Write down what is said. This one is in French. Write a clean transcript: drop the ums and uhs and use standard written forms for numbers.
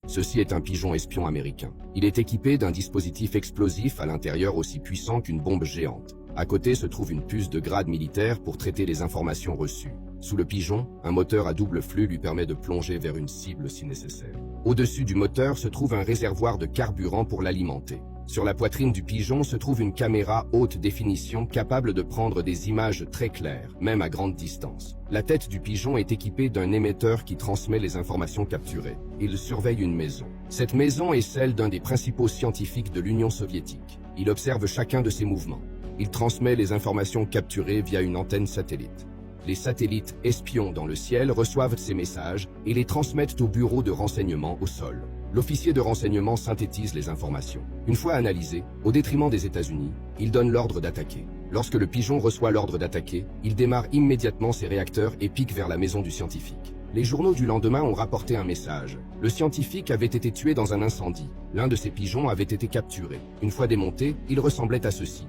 Ceci est un pigeon espion américain. Il est équipé d'un dispositif explosif à l'intérieur aussi puissant qu'une bombe géante. À côté se trouve une puce de grade militaire pour traiter les informations reçues. Sous le pigeon, un moteur à double flux lui permet de plonger vers une cible si nécessaire. Au-dessus du moteur se trouve un réservoir de carburant pour l'alimenter. Sur la poitrine du pigeon se trouve une caméra haute définition capable de prendre des images très claires, même à grande distance. La tête du pigeon est équipée d'un émetteur qui transmet les informations capturées. Il surveille une maison. Cette maison est celle d'un des principaux scientifiques de l'Union soviétique. Il observe chacun de ses mouvements. Il transmet les informations capturées via une antenne satellite. Les satellites espions dans le ciel reçoivent ces messages et les transmettent au bureau de renseignement au sol. L'officier de renseignement synthétise les informations. Une fois analysées, au détriment des États-Unis, il donne l'ordre d'attaquer. Lorsque le pigeon reçoit l'ordre d'attaquer, il démarre immédiatement ses réacteurs et pique vers la maison du scientifique. Les journaux du lendemain ont rapporté un message. Le scientifique avait été tué dans un incendie. L'un de ses pigeons avait été capturé. Une fois démonté, il ressemblait à ceci.